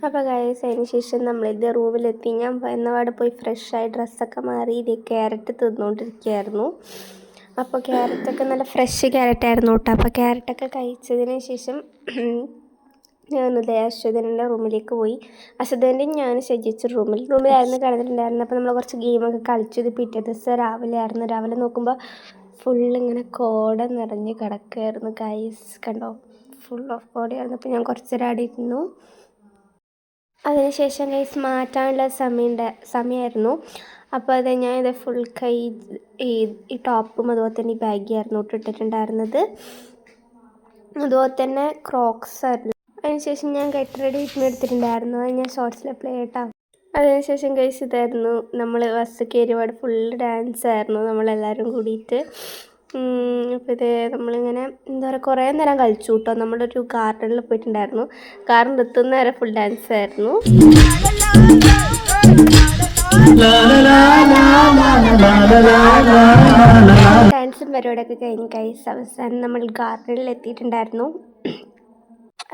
അപ്പോൾ ഗൈസ് അതിന് ശേഷം നമ്മളിത് റൂമിലെത്തി. ഞാൻ എന്നപാട് പോയി ഫ്രഷായി ഡ്രസ്സൊക്കെ മാറി ഇത് ക്യാരറ്റ് തിന്നുകൊണ്ടിരിക്കുകയായിരുന്നു. അപ്പോൾ ക്യാരറ്റൊക്കെ നല്ല ഫ്രഷ് ക്യാരറ്റായിരുന്നു കേട്ടോ. അപ്പോൾ ക്യാരറ്റൊക്കെ കഴിച്ചതിന് ശേഷം ഞാനത് അശ്വതൻ്റെ റൂമിലേക്ക് പോയി. അശ്വതൻ്റെയും ഞാൻ ഷജിച്ച റൂമിലായിരുന്നു കിടന്നിട്ടുണ്ടായിരുന്നത്. അപ്പോൾ നമ്മൾ കുറച്ച് ഗെയിമൊക്കെ കളിച്ചു. ഇത് പിറ്റേ ദിവസം രാവിലെ നോക്കുമ്പോൾ ഫുള്ളിങ്ങനെ കോട നിറഞ്ഞ് കിടക്കുകയായിരുന്നു ഗൈസ്. കണ്ടോ, ഫുൾ ഓഫ് കോടയായിരുന്നു. അപ്പോൾ ഞാൻ കുറച്ചേരം ആടി ഇരുന്നു. അതിനുശേഷം ഗൈസ് മാറ്റാനുള്ള സമയമായിരുന്നു. അപ്പോൾ അത് ഞാൻ ഇത് ഫുൾ കൈ ഈ ടോപ്പും അതുപോലെ തന്നെ ഈ ബാഗിയായിരുന്നു ഇട്ടിട്ടുണ്ടായിരുന്നത്. അതുപോലെ തന്നെ ക്രോക്സ് ആയിരുന്നു. അതിനുശേഷം ഞാൻ ഗെറ്റ് റെഡി എടുത്തിട്ടുണ്ടായിരുന്നു. അത് ഞാൻ ഷോർട്സിൽ പ്ലേ ആയിട്ടാണ്. അതിനുശേഷം ഗൈസ് ഇതായിരുന്നു നമ്മൾ ബസ് കയറിയപാട് ഫുള്ള് ഡാൻസ് ആയിരുന്നു നമ്മളെല്ലാവരും കൂടിയിട്ട്. അപ്പോൾ ഇത് നമ്മളിങ്ങനെ എന്താ പറയുക കുറേ നേരം കളിച്ചു കേട്ടോ. നമ്മളൊരു ഗാർഡനിൽ പോയിട്ടുണ്ടായിരുന്നു. ഗാർഡൻ എത്തുന്ന നേരം ഫുൾ ഡാൻസ് ആയിരുന്നു. ഡാൻസും പരിപാടിയൊക്കെ കഴിഞ്ഞ് ഗൈസ് അവസാനം നമ്മൾ ഗാർഡനിൽ എത്തിയിട്ടുണ്ടായിരുന്നു.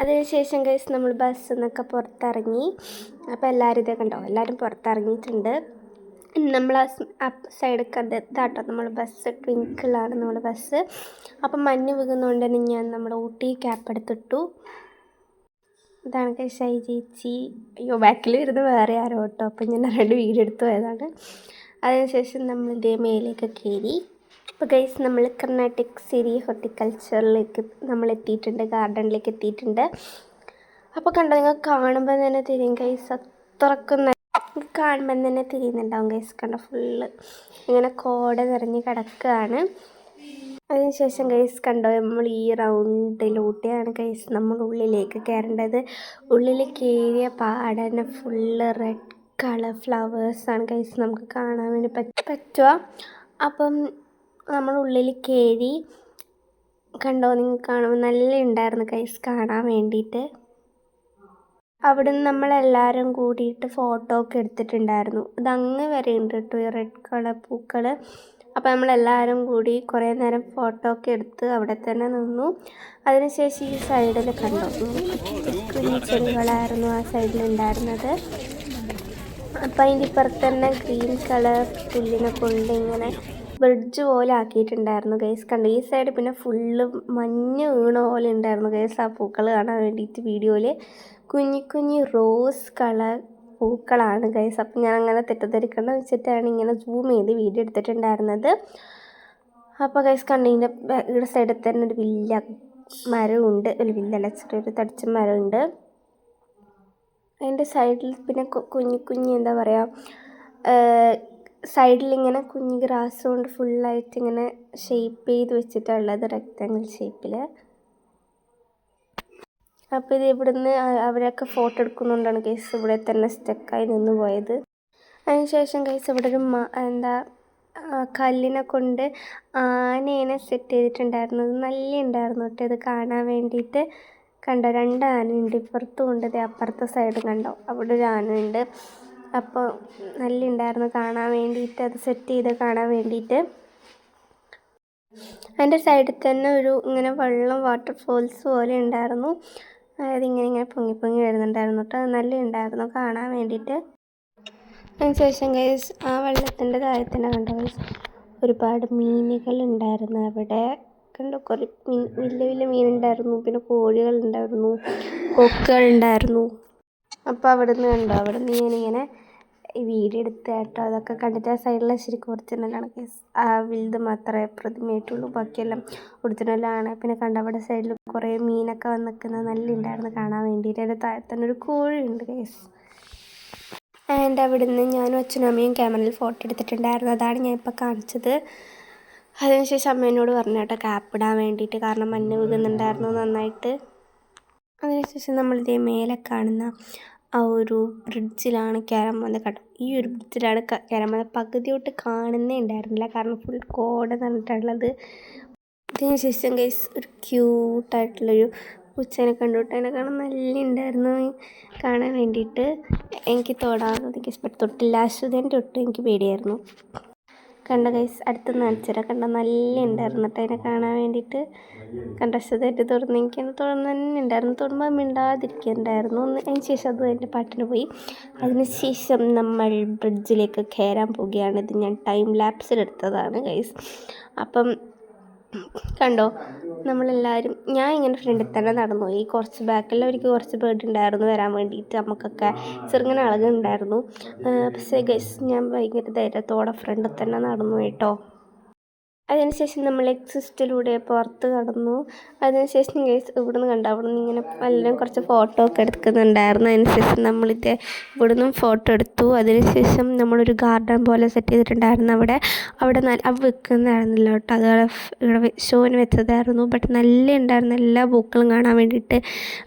അതിനുശേഷം ഗൈസ് നമ്മൾ ബസ്സിൽ നിന്നൊക്കെ പുറത്തിറങ്ങി. അപ്പോൾ എല്ലാവരും ഇതൊക്കെ കണ്ടോ, എല്ലാവരും പുറത്തിറങ്ങിയിട്ടുണ്ട്. നമ്മൾ ആ സൈഡ് ഇതാട്ടോ നമ്മൾ ബസ് ട്വിങ്കിളാണ് നമ്മൾ ബസ്. അപ്പം മഞ്ഞ് വീകുന്നതുകൊണ്ട് തന്നെ ഞാൻ നമ്മുടെ ഊട്ടി ക്യാപ്പ് എടുത്തിട്ടു. ഇതാണ് ഗൈസ് ഷൈ ചേച്ചി. അയ്യോ ബാക്കിൽ വരുന്നത് വേറെ ആരോ കേട്ടോ. അപ്പം ഞാൻ 2 വീഡിയോ എടുത്തു പോയതാണ്. അതിനുശേഷം നമ്മൾ ഇതേ മേലേക്ക് കയറി. അപ്പോൾ ഗൈസ് നമ്മൾ കർണാട്ടിക് സിരി ഹോർട്ടിക്കൾച്ചറിലേക്ക് നമ്മൾ എത്തിയിട്ടുണ്ട്, ഗാർഡനിലേക്ക് എത്തിയിട്ടുണ്ട്. അപ്പോൾ കണ്ടോ, നിങ്ങൾ കാണുമ്പോൾ തന്നെ തിരിയും ഗൈസ്. അത്രക്കും കാണുമ്പോൾ തന്നെ തിരിയുന്നുണ്ടാവും ഗൈസ്. കണ്ടോ ഫുള്ള് ഇങ്ങനെ കോട നിറഞ്ഞ് കിടക്കുകയാണ്. അതിനുശേഷം ഗൈസ് കണ്ടോ, നമ്മൾ ഈ റൗണ്ടിലൂടെയാണ് ഗൈസ് നമ്മൾ ഉള്ളിലേക്ക് കയറേണ്ടത്. ഉള്ളിൽ കയറിയ പാടന്നെ ഫുള്ള് റെഡ് കളർ ഫ്ലവേഴ്സാണ് ഗൈസ് നമുക്ക് കാണാൻ വേണ്ടി പറ്റുക. അപ്പം നമ്മൾ ഉള്ളിൽ കയറി. കണ്ടോ, നിങ്ങൾക്ക് കാണുമ്പോൾ നല്ല ഉണ്ടായിരുന്നു ഗൈസ് കാണാൻ വേണ്ടിയിട്ട്. അവിടുന്ന് നമ്മളെല്ലാവരും കൂടിയിട്ട് ഫോട്ടോ ഒക്കെ എടുത്തിട്ടുണ്ടായിരുന്നു. ഇതങ്ങ് വരെ ഉണ്ട് കേട്ടോ ഈ റെഡ് കളർ പൂക്കൾ. അപ്പോൾ നമ്മളെല്ലാവരും കൂടി കുറേ നേരം ഫോട്ടോ ഒക്കെ എടുത്ത് അവിടെ തന്നെ നിന്നു. അതിനുശേഷം ഈ സൈഡിൽ കണ്ടോ കുഞ്ഞു ചെടികളായിരുന്നു ആ സൈഡിലുണ്ടായിരുന്നത്. അപ്പോൾ അതിൻ്റെ ഇപ്പുറത്ത് തന്നെ ഗ്രീൻ കളർ പുല്ലിനെ കൊണ്ട് ഇങ്ങനെ ബ്രിഡ്ജ് പോലെ ആക്കിയിട്ടുണ്ടായിരുന്നു ഗൈസ്. കണ്ടു ഈ സൈഡ് പിന്നെ ഫുള്ള് മഞ്ഞ് വീണ പോലെ ഉണ്ടായിരുന്നു ഗൈസ് ആ പൂക്കൾ കാണാൻ വേണ്ടിയിട്ട്. വീഡിയോയിൽ കുഞ്ഞു റോസ് കളർ പൂക്കളാണ് ഗൈസ്. അപ്പം ഞാൻ അങ്ങനെ തെറ്റിദ്ധരിക്കണം വെച്ചിട്ടാണ് ഇങ്ങനെ സൂം ചെയ്ത് വീഡിയോ എടുത്തിട്ടുണ്ടായിരുന്നത്. അപ്പോൾ ഗൈസ് കണ്ടതിൻ്റെ ഇവിടെ സൈഡിൽ തന്നെ ഒരു വലിയ മരമുണ്ട്. ഒരു വില്ലല്ല, ചെറിയൊരു തടിച്ച മരമുണ്ട്. അതിൻ്റെ സൈഡിൽ പിന്നെ കുഞ്ഞു എന്താ പറയുക, സൈഡിലിങ്ങനെ കുഞ്ഞ് ഗ്രാസ് കൊണ്ട് ഫുള്ളായിട്ട് ഇങ്ങനെ ഷേപ്പ് ചെയ്ത് വെച്ചിട്ടുള്ളത് റെക്റ്റാങ്കിൾ ഷേപ്പിൽ. അപ്പോൾ ഇത് ഇവിടുന്ന് അവരൊക്കെ ഫോട്ടോ എടുക്കുന്നുണ്ടാണ് ഗൈസ് ഇവിടെ തന്നെ സ്റ്റക്കായി നിന്ന് പോയത്. അതിനുശേഷം ഗൈസ് ഇവിടെ ഒരു കല്ലിനെ കൊണ്ട് ആനേനെ സെറ്റ് ചെയ്തിട്ടുണ്ടായിരുന്നത് നല്ല ഉണ്ടായിരുന്നു കേട്ടോ ഇത് കാണാൻ വേണ്ടിയിട്ട്. കണ്ടോ 2 ആനയുണ്ട്, ഇപ്പുറത്തും ഉണ്ട്, അപ്പുറത്തെ സൈഡ് കണ്ടോ അവിടെ ഒരു ആനയുണ്ട്. അപ്പോൾ നല്ല ഉണ്ടായിരുന്നു കാണാൻ വേണ്ടിയിട്ട്, അത് സെറ്റ് ചെയ്ത് കാണാൻ വേണ്ടിയിട്ട്. അതിൻ്റെ സൈഡിൽ തന്നെ ഒരു ഇങ്ങനെ വെള്ളം വാട്ടർഫോൾസ് പോലെ ഉണ്ടായിരുന്നു. അതായത് ഇങ്ങനെ പൊങ്ങി വരുന്നുണ്ടായിരുന്നു കേട്ടോ. അത് നല്ല ഉണ്ടായിരുന്നു കാണാൻ വേണ്ടിയിട്ട്. അതിനുശേഷം ഗൈസ് ആ വെള്ളത്തിൻ്റെ താഴത്തന്നെ കണ്ടോ ഗൈസ് ഒരുപാട് മീനുകൾ ഉണ്ടായിരുന്നു അവിടെ. കണ്ടോ കുറേ വലിയ മീനുണ്ടായിരുന്നു, പിന്നെ കോഴികളുണ്ടായിരുന്നു, കൊക്കുകളുണ്ടായിരുന്നു. അപ്പോൾ അവിടുന്ന് കണ്ടോ, അവിടുന്ന് ഞാനിങ്ങനെ വീഡിയോ എടുത്ത് കേട്ടോ. അതൊക്കെ കണ്ടിട്ട് ആ സൈഡിലെ ശരിക്കും ഒറിജിനലാണ് ഗൈസ്. ആ വലുത് മാത്രമേ പ്രതിമയായിട്ടുള്ളൂ, ബാക്കിയെല്ലാം ഒറിജിനലാണ്. പിന്നെ കണ്ട അവിടെ സൈഡിൽ കുറേ മീനൊക്കെ വന്ന് നിൽക്കുന്നത് നല്ല ഉണ്ടായിരുന്നു കാണാൻ വേണ്ടിയിട്ട്. അതിൻ്റെ താഴെ തന്നെ ഒരു കോഴിയുണ്ട് ഗൈസ്. ആൻഡ് അവിടുന്ന് ഞാനും അച്ഛനും അമ്മയും ക്യാമറയിൽ ഫോട്ടോ എടുത്തിട്ടുണ്ടായിരുന്നു. അതാണ് ഞാൻ ഇപ്പോൾ കാണിച്ചത്. അതിനുശേഷം അമ്മേനോട് പറഞ്ഞു കേട്ടോ ക്യാപ്പ് ഇടാൻ വേണ്ടിയിട്ട്, കാരണം മഞ്ഞ് വീകുന്നുണ്ടായിരുന്നു നന്നായിട്ട്. അതിനുശേഷം നമ്മളിതേ മേലെ കാണുന്ന ആ ഒരു ബ്രിഡ്ജിലാണ് കയറാൻ പോകുന്നത് കേട്ടോ. ഈ ഒരു ബ്രിഡ്ജിലാണ് കയറാൻ പോകുന്നത്. പകുതിയോട്ട് കാണുന്നേ ഉണ്ടായിരുന്നില്ല, കാരണം ഫുൾ കോട നിന്നിട്ടുള്ളത്. അതിനുശേഷം ഗൈസ് ഒരു ക്യൂട്ടായിട്ടുള്ളൊരു പൂച്ചേനെ കണ്ടുവിട്ട് അതിനെ കാണാൻ നല്ല ഉണ്ടായിരുന്നു കാണാൻ വേണ്ടിയിട്ട്. എനിക്ക് തൊടാൻ എനിക്ക് ഇഷ്ടപ്പെട്ടു. തൊട്ടില്ല, അശ്വതേൻ്റെ തൊട്ട് എനിക്ക് പേടിയായിരുന്നു. കണ്ട ഗൈസ് അടുത്ത് കാണിച്ചുതരാം. കണ്ട നല്ല ഉണ്ടായിരുന്നു കേട്ടോ അതിനെ കാണാൻ വേണ്ടിയിട്ട്. കണ്ട സുഖമായിട്ട് തുറന്ന് എനിക്ക് തുറന്ന് തന്നെ ഉണ്ടായിരുന്നു. തുറമ്പോൾ മിണ്ടാതിരിക്കുന്നുണ്ടായിരുന്നു. അതിന് ശേഷം അത് എൻ്റെ പാട്ടിന് പോയി. അതിനുശേഷം നമ്മൾ ബ്രിഡ്ജിലേക്ക് കയറാൻ പോവുകയാണ്. ഇത് ഞാൻ ടൈം ലാപ്സിലെടുത്തതാണ് ഗൈസ്. അപ്പം കണ്ടോ നമ്മളെല്ലാവരും ഞാൻ ഇങ്ങനെ ഫ്രണ്ടിൽ തന്നെ നടന്നു പോയി. കുറച്ച് ബാക്കിലുള്ളവർക്ക് കുറച്ച് പേടിയുണ്ടായിരുന്നു വരാൻ വേണ്ടിയിട്ട്. നമുക്കൊക്കെ ചെറുങ്ങനെ അളകുണ്ടായിരുന്നു. പക്ഷേ ഗൈസ് ഞാൻ ഭയങ്കര ധൈര്യത്തോടെ ഫ്രണ്ടിൽ തന്നെ നടന്നു കേട്ടോ. അതിനുശേഷം നമ്മൾ എക്സിസ്റ്റിലൂടെ പുറത്ത് കടന്നു. അതിനുശേഷം ഗൈസ് ഇവിടുന്ന് കണ്ട അവിടെ നിന്ന് ഇങ്ങനെ എല്ലാവരും കുറച്ച് ഫോട്ടോ ഒക്കെ എടുക്കുന്നുണ്ടായിരുന്നു. അതിനുശേഷം നമ്മളിത് ഇവിടുന്നും ഫോട്ടോ എടുത്തു. അതിനുശേഷം നമ്മളൊരു ഗാർഡൻ പോലെ സെറ്റ് ചെയ്തിട്ടുണ്ടായിരുന്നു. അവിടെ അത് വെക്കുന്നതായിരുന്നില്ല കേട്ടോ, അത് ഇവിടെ ഷോന് വെച്ചതായിരുന്നു. ബട്ട് നല്ല ഉണ്ടായിരുന്നു എല്ലാ പൂക്കളും കാണാൻ വേണ്ടിയിട്ട്.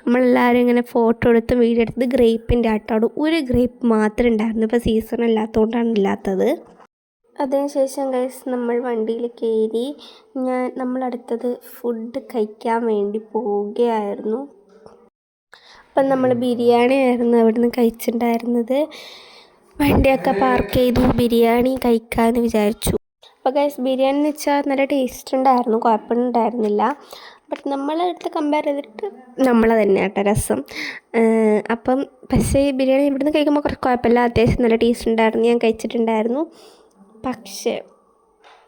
നമ്മളെല്ലാവരും ഇങ്ങനെ ഫോട്ടോ എടുത്തും വീഡിയോ എടുത്തത് ഗ്രേപ്പിൻ്റെ ആട്ടോ. അവിടെ ഒരു ഗ്രേപ്പ് മാത്രമേ ഉണ്ടായിരുന്നു. ഇപ്പോൾ സീസൺ ഇല്ലാത്തതുകൊണ്ടാണ് ഇല്ലാത്തത്. അതിനുശേഷം ഗൈസ് നമ്മൾ വണ്ടിയിൽ കയറി നമ്മളടുത്തത് ഫുഡ് കഴിക്കാൻ വേണ്ടി പോവുകയായിരുന്നു. അപ്പം നമ്മൾ ബിരിയാണി ആയിരുന്നു അവിടുന്ന് കഴിച്ചിട്ടുണ്ടായിരുന്നത്. വണ്ടിയൊക്കെ പാർക്ക് ചെയ്തു ബിരിയാണി കഴിക്കാമെന്ന് വിചാരിച്ചു. അപ്പോൾ ഗൈസ് ബിരിയാണി എന്ന് വെച്ചാൽ നല്ല ടേസ്റ്റ് ഉണ്ടായിരുന്നു, കുഴപ്പമുണ്ടായിരുന്നില്ല. ബട്ട് നമ്മളടുത്ത് കമ്പയർ ചെയ്തിട്ട് നമ്മളെ തന്നെ കേട്ടോ രസം. അപ്പം പക്ഷേ ബിരിയാണി ഇവിടുന്ന് കഴിക്കുമ്പോൾ കുറച്ച് കുഴപ്പമില്ല, അത്യാവശ്യം നല്ല ടേസ്റ്റ് ഉണ്ടായിരുന്നു. ഞാൻ കഴിച്ചിട്ടുണ്ടായിരുന്നു. പക്ഷേ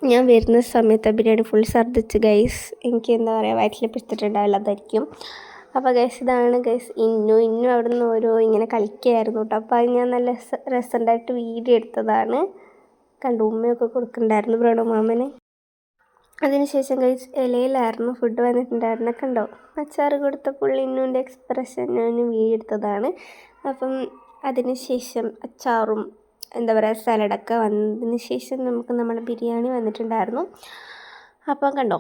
ഞാൻ വരുന്ന സമയത്ത് ബിരിയാണി ഫുൾ ഛർദ്ദിച്ച് ഗൈസ്. എനിക്ക് എന്താ പറയുക വയറ്റിൽ പിടിച്ചിട്ടുണ്ടാവില്ല, അതായിരിക്കും. അപ്പോൾ ഗൈസ് ഇതാണ് ഗൈസ് ഇന്നു അവിടെ നിന്ന് ഓരോ ഇങ്ങനെ കളിക്കുകയായിരുന്നു കേട്ടോ. അപ്പോൾ അത് ഞാൻ നല്ല രസമുണ്ടായിട്ട് വീഡിയോ എടുത്തതാണ്. കണ്ടു ഉമ്മയൊക്കെ കൊടുക്കുന്നുണ്ടായിരുന്നു ബ്രണുമാമന്. അതിനുശേഷം ഗൈസ് ഇലയിലായിരുന്നു ഫുഡ് വന്നിട്ടുണ്ടായിരുന്നു. കണ്ടോ അച്ചാറ് കൊടുത്തപ്പോൾ ഇന്നുൻ്റെ എക്സ്പ്രഷൻ ഞാൻ വീഡിയോ എടുത്തതാണ്. അപ്പം അതിനുശേഷം അച്ചാറും എന്താ പറയുക സലാഡൊക്കെ വന്നതിന് ശേഷം നമ്മുടെ ബിരിയാണി വന്നിട്ടുണ്ടായിരുന്നു. അപ്പം കണ്ടോ,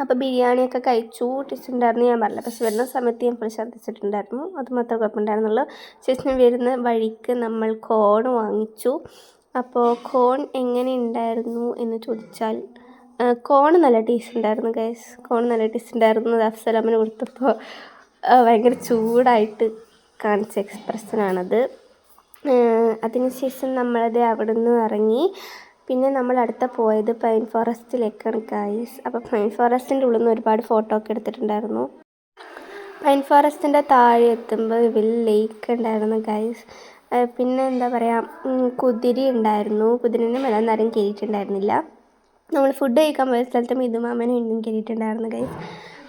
അപ്പോൾ ബിരിയാണിയൊക്കെ കഴിച്ചു ടേസ്റ്റുണ്ടായിരുന്നു. ഞാൻ പറഞ്ഞില്ല, പക്ഷെ വരുന്ന സമയത്ത് ഞാൻ ഫുൾ ഛർദ്ദിച്ചിട്ടുണ്ടായിരുന്നു. അത് മാത്രമേ കുഴപ്പമുണ്ടായിരുന്നുള്ളൂ. ശേഷം വരുന്ന വഴിക്ക് നമ്മൾ കോൺ വാങ്ങിച്ചു. അപ്പോൾ കോൺ എങ്ങനെ ഉണ്ടായിരുന്നു എന്ന് ചോദിച്ചാൽ കോൺ നല്ല ടേസ്റ്റ് ഉണ്ടായിരുന്നു ഗൈസ്. കോൺ നല്ല ടേസ്റ്റ് ഉണ്ടായിരുന്നു. അഫ്സലാമിന് കൊടുത്തപ്പോൾ ഭയങ്കര ചൂടായിട്ട് കാണിച്ച എക്സ്പ്രഷനാണത്. അതിനുശേഷം നമ്മളത് അവിടെ നിന്ന് ഇറങ്ങി. പിന്നെ നമ്മൾ അടുത്ത പോയത് പൈൻ ഫോറസ്റ്റിലേക്കാണ് ഗൈസ്. അപ്പോൾ പൈൻ ഫോറസ്റ്റിൻ്റെ ഉള്ളിൽ നിന്ന് ഒരുപാട് ഫോട്ടോ ഒക്കെ എടുത്തിട്ടുണ്ടായിരുന്നു. പൈൻ ഫോറസ്റ്റിൻ്റെ താഴെ എത്തുമ്പോൾ വലിയ ലേക്ക് ഉണ്ടായിരുന്നു ഗൈസ്. പിന്നെ എന്താ പറയുക കുതിര ഉണ്ടായിരുന്നു. കുതിരേൻ്റെ മേലെ നേരം കയറിയിട്ടുണ്ടായിരുന്നില്ല. നമ്മൾ ഫുഡ് കഴിക്കാൻ പോയ സ്ഥലത്ത് മിതുമാമനും ഇന്നും കയറിയിട്ടുണ്ടായിരുന്നു ഗൈസ്.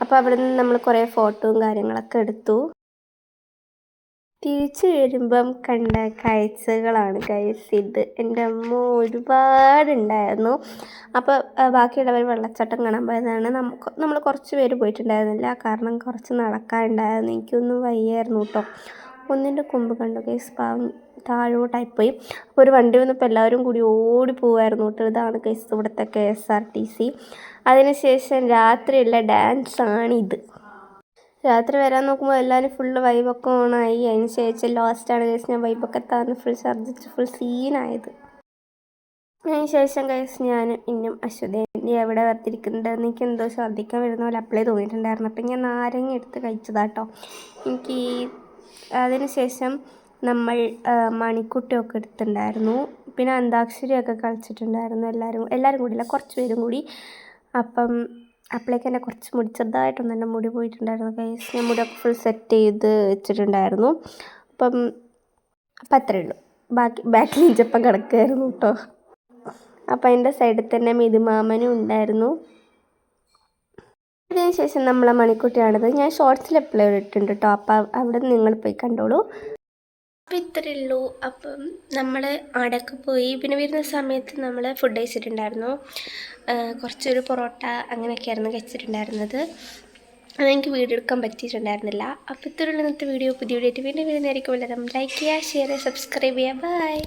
അപ്പോൾ അവിടെ നിന്ന് നമ്മൾ കുറേ ഫോട്ടോയും കാര്യങ്ങളൊക്കെ എടുത്തു. തിരിച്ചു വരുമ്പം കണ്ട കാഴ്ചകളാണ് ഗൈസ് ഇത്. എൻ്റെ അമ്മ ഒരുപാടുണ്ടായിരുന്നു. അപ്പോൾ ബാക്കിയുള്ളവർ വെള്ളച്ചാട്ടം കാണാൻ പോയതാണ്. നമ്മൾ കുറച്ച് പേര് പോയിട്ടുണ്ടായിരുന്നില്ല, കാരണം കുറച്ച് നടക്കാനുണ്ടായിരുന്നു. എനിക്കൊന്നും വയ്യായിരുന്നു കേട്ടോ. ഒന്നിൻ്റെ കൊമ്പ് കണ്ടു ഗൈസ്, പാവം താഴോട്ടായിപ്പോയി. അപ്പോൾ ഒരു വണ്ടി വന്നപ്പോൾ എല്ലാവരും കൂടി ഓടി പോവായിരുന്നു കേട്ടോ. ഇതാണ് ഗൈസ് ഇവിടുത്തെ KSRTC. അതിനുശേഷം രാത്രിയുള്ള ഡാൻസാണിത്. രാത്രി വരാൻ നോക്കുമ്പോൾ എല്ലാവരും ഫുള്ള് വൈബൊക്കെ ഓണായി. അതിന് ശേഷം ലാസ്റ്റാണ് ഗൈസ് ഞാൻ വൈബൊക്കെ താന്ന് ഫുൾ ഛർദ്ദിച്ച് ഫുൾ സീനായത്. അതിന് ശേഷം ഗൈസ് ഞാൻ ഇന്നും അശ്വതേൻ്റെ എവിടെ വർത്തിരിക്കുന്നുണ്ടെന്ന് എനിക്ക് എന്തോ ഛർദ്ദിക്കാൻ വരുന്ന പോലെ അപ്ലൈ തോന്നിയിട്ടുണ്ടായിരുന്നു. അപ്പം ഞാൻ നാരങ്ങ എടുത്ത് കഴിച്ചതാട്ടോ. എനിക്ക് അതിന് ശേഷം നമ്മൾ മണിക്കുട്ടിയൊക്കെ എടുത്തിട്ടുണ്ടായിരുന്നു. പിന്നെ അന്താക്ഷരിയൊക്കെ കളിച്ചിട്ടുണ്ടായിരുന്നു എല്ലാവരും കൂടിയില്ല, കുറച്ച് പേരും കൂടി. അപ്പം അപ്പോഴേക്ക് എൻ്റെ കുറച്ച് മുടി ചെറുതായിട്ടൊന്നും എൻ്റെ മുടി പോയിട്ടുണ്ടായിരുന്നു ഗൈസ്. ഞാൻ മുടിയൊക്കെ ഫുൾ സെറ്റ് ചെയ്ത് വെച്ചിട്ടുണ്ടായിരുന്നു. അപ്പം അത്രയേ ഉള്ളൂ. ബാക്കിൽ ഇഞ്ചപ്പം കിടക്കുമായിരുന്നു കേട്ടോ. അപ്പം അതിൻ്റെ സൈഡിൽ തന്നെ മിതുമാമനും ഉണ്ടായിരുന്നു. അതിന് ശേഷം നമ്മളെ മണിക്കുട്ടിയാണിത്. ഞാൻ ഷോർട്സിൽ അപ്ലോഡ് ഇട്ടിട്ടുണ്ട് കേട്ടോ. അപ്പം അവിടെ നിങ്ങൾ പോയി കണ്ടോളൂ. അപ്പം ഇത്രയേ ഉള്ളൂ. അപ്പം നമ്മൾ അവിടെയൊക്കെ പോയി. പിന്നെ വരുന്ന സമയത്ത് നമ്മൾ ഫുഡ് കഴിച്ചിട്ടുണ്ടായിരുന്നു. കുറച്ചൊരു പൊറോട്ട അങ്ങനെയൊക്കെയായിരുന്നു കഴിച്ചിട്ടുണ്ടായിരുന്നത്. അതെനിക്ക് വീഡിയോ എടുക്കാൻ പറ്റിയിട്ടുണ്ടായിരുന്നില്ല. അപ്പോൾ ഇത്രയുള്ള ഇന്നത്തെ വീഡിയോ. പുതിയ വീഡിയോ ആയിട്ട് വീണ്ടും വരുന്നതായിരിക്കും. എല്ലാവരും ലൈക്ക് ചെയ്യുക, ഷെയർ ചെയ്യുക, സബ്സ്ക്രൈബ് ചെയ്യുക. ബൈ.